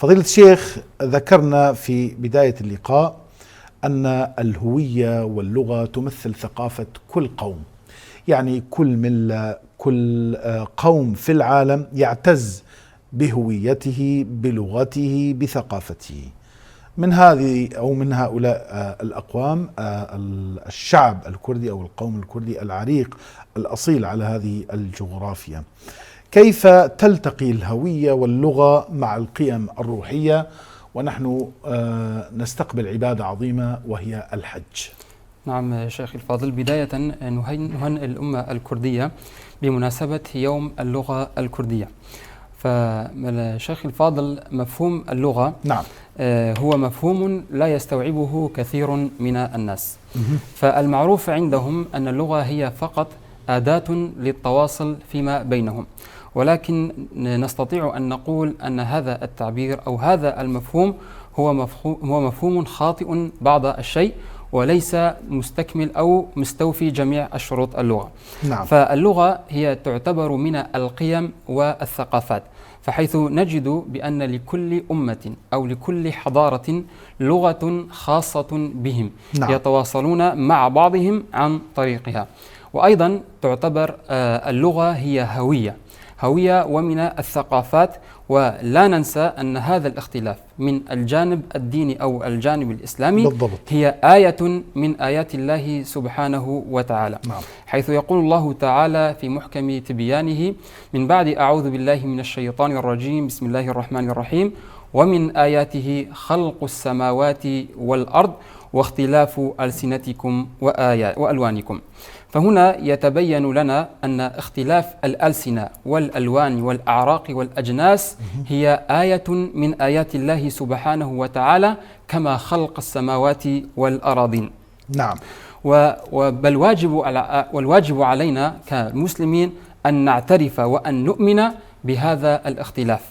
فضيلة الشيخ، ذكرنا في بداية اللقاء أن الهوية واللغة تمثل ثقافة كل قوم، يعني كل ملة، كل قوم في العالم يعتز بهويته، بلغته، بثقافته. من هذه أو من هؤلاء الأقوام الشعب الكردي أو القوم الكردي العريق الأصيل على هذه الجغرافيا. كيف تلتقي الهوية واللغة مع القيم الروحية ونحن نستقبل عبادة عظيمة وهي الحج؟ نعم شيخ الفاضل، بداية نهنئ الأمة الكردية بمناسبة يوم اللغة الكردية. فالشيخ الفاضل، مفهوم اللغة نعم هو مفهوم لا يستوعبه كثير من الناس. فالمعروف عندهم أن اللغة هي فقط أداة للتواصل فيما بينهم، ولكن نستطيع أن نقول أن هذا التعبير أو هذا المفهوم هو مفهوم خاطئ بعض الشيء، وليس مستكمل أو مستوفي جميع الشروط اللغة. نعم. فاللغة هي تعتبر من القيم والثقافات، فحيث نجد بأن لكل أمة أو لكل حضارة لغة خاصة بهم. نعم. يتواصلون مع بعضهم عن طريقها. وأيضا تعتبر اللغة هي هوية ومن الثقافات. ولا ننسى أن هذا الاختلاف من الجانب الديني أو الجانب الإسلامي بالضبط هي آية من آيات الله سبحانه وتعالى. نعم. حيث يقول الله تعالى في محكم تبيانه من بعد أعوذ بالله من الشيطان الرجيم بسم الله الرحمن الرحيم: ومن آياته خلق السماوات والأرض واختلاف ألسنتكم وألوانكم. فهنا يتبين لنا أن اختلاف الألسنة والألوان والأعراق والأجناس هي آية من آيات الله سبحانه وتعالى، كما خلق السماوات والأراضين. نعم. والواجب علينا كمسلمين أن نعترف وأن نؤمن بهذا الاختلاف.